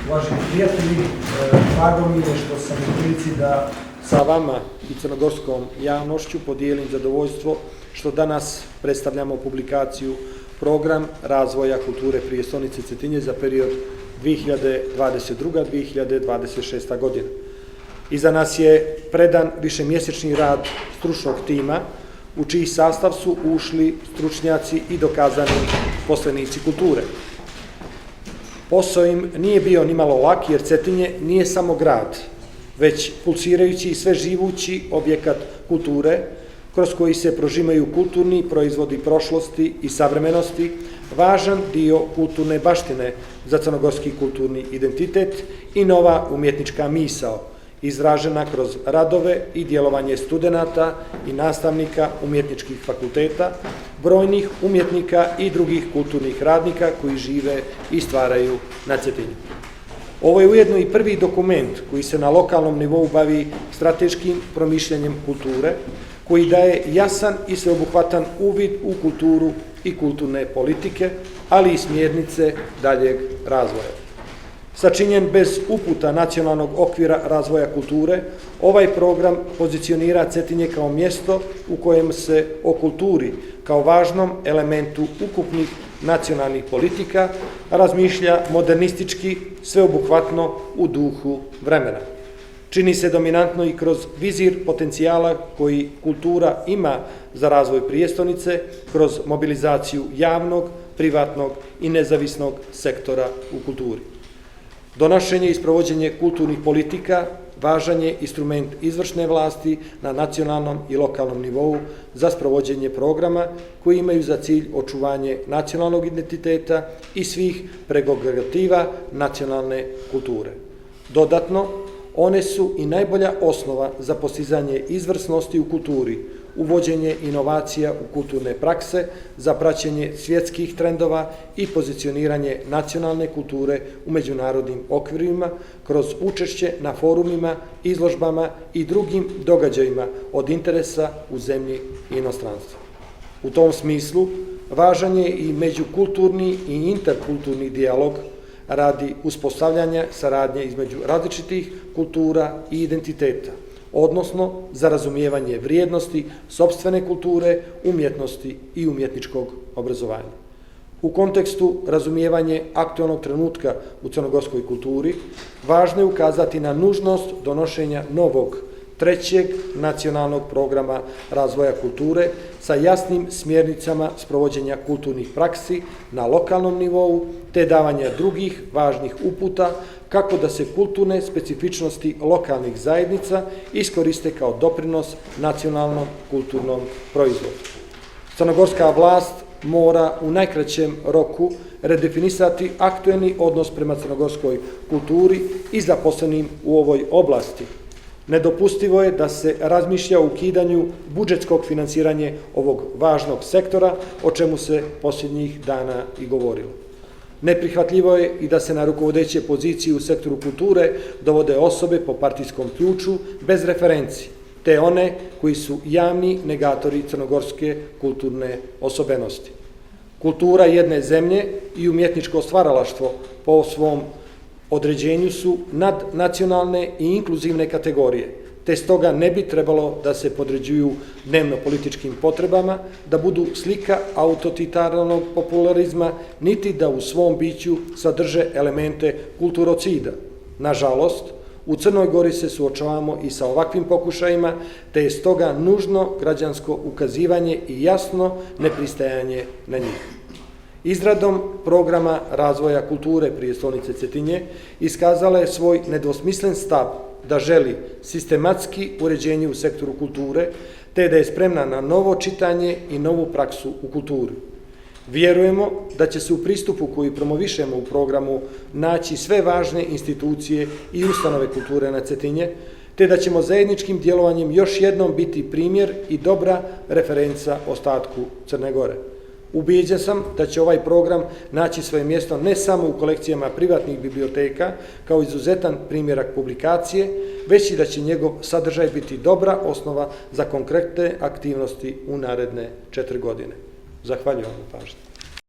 Uvaženi prijatelji, drago mi je što sam u prilici da sa vama i crnogorskom javnošću podijelim zadovoljstvo što danas predstavljamo publikaciju Program razvoja kulture prijestolnice Cetinje za period 2022-2026. godina. Iza nas je predan višemjesečni rad stručnog tima u čiji sastav su ušli stručnjaci i dokazani poslenici kulture. Posao im nije bio nimalo lak jer Cetinje nije samo grad, već pulsirajući i sve živući objekat kulture kroz koji se prožimaju kulturni proizvodi prošlosti i savremenosti, važan dio kulturne baštine za crnogorski kulturni identitet i nova umjetnička misao, izražena kroz radove i djelovanje studenata i nastavnika umjetničkih fakulteta, brojnih umjetnika i drugih kulturnih radnika koji žive i stvaraju na Cetinju. Ovo je ujedno i prvi dokument koji se na lokalnom nivou bavi strateškim promišljanjem kulture, koji daje jasan i sveobuhvatan uvid u kulturu i kulturne politike, ali i smjernice daljeg razvoja. Sačinjen bez uputa nacionalnog okvira razvoja kulture, ovaj program pozicionira Cetinje kao mjesto u kojem se o kulturi kao važnom elementu ukupnih nacionalnih politika razmišlja modernistički, sveobuhvatno u duhu vremena. Čini se dominantno i kroz vizir potencijala koji kultura ima za razvoj prijestolnice, kroz mobilizaciju javnog, privatnog i nezavisnog sektora u kulturi. Donošenje i sprovođenje kulturnih politika važan je instrument izvršne vlasti na nacionalnom i lokalnom nivou za sprovođenje programa koji imaju za cilj očuvanje nacionalnog identiteta i svih prerogativa nacionalne kulture. Dodatno, one su i najbolja osnova za postizanje izvrsnosti u kulturi, uvođenje inovacija u kulturne prakse, za praćenje svjetskih trendova i pozicioniranje nacionalne kulture u međunarodnim okvirima kroz učešće na forumima, izložbama i drugim događajima od interesa u zemlji i inostranstvu. U tom smislu, važan je i međukulturni i interkulturni dijalog radi uspostavljanja saradnje između različitih kultura i identiteta, odnosno za razumijevanje vrijednosti sopstvene kulture, umjetnosti i umjetničkog obrazovanja. U kontekstu razumijevanja aktualnog trenutka u crnogorskoj kulturi, važno je ukazati na nužnost donošenja novog, trećeg nacionalnog programa razvoja kulture sa jasnim smjernicama sprovođenja kulturnih praksi na lokalnom nivou, te davanja drugih važnih uputa kako da se kulturne specifičnosti lokalnih zajednica iskoriste kao doprinos nacionalnom kulturnom proizvodu. Crnogorska vlast mora u najkraćem roku redefinisati aktuelni odnos prema crnogorskoj kulturi i zaposlenim u ovoj oblasti. Nedopustivo je da se razmišlja o ukidanju budžetskog finansiranja ovog važnog sektora, o čemu se posljednjih dana i govorilo. Neprihvatljivo je i da se na rukovodeće pozicije u sektoru kulture dovode osobe po partijskom ključu bez referenci, te one koji su javni negatori crnogorske kulturne osobenosti. Kultura jedne zemlje i umjetničko stvaralaštvo po svom određenju su nadnacionalne i inkluzivne kategorije, te stoga ne bi trebalo da se podređuju dnevno-političkim potrebama, da budu slika autoritarnog popularizma, niti da u svom biću sadrže elemente kulturocida. Nažalost, u Crnoj Gori se suočavamo i sa ovakvim pokušajima, te je stoga nužno građansko ukazivanje i jasno nepristajanje na njih. Izradom programa razvoja kulture prijestolnice Cetinje iskazala je svoj nedvosmislen stav da želi sistematski uređenje u sektoru kulture, te da je spremna na novo čitanje i novu praksu u kulturi. Vjerujemo da će se u pristupu koji promovišemo u programu naći sve važne institucije i ustanove kulture na Cetinje, te da ćemo zajedničkim djelovanjem još jednom biti primjer i dobra referenca ostatku Crne Gore. Ubijeđen sam da će ovaj program naći svoje mjesto ne samo u kolekcijama privatnih biblioteka kao izuzetan primjerak publikacije, već i da će njegov sadržaj biti dobra osnova za konkretne aktivnosti u naredne 4 godine. Zahvaljujem na pažnji.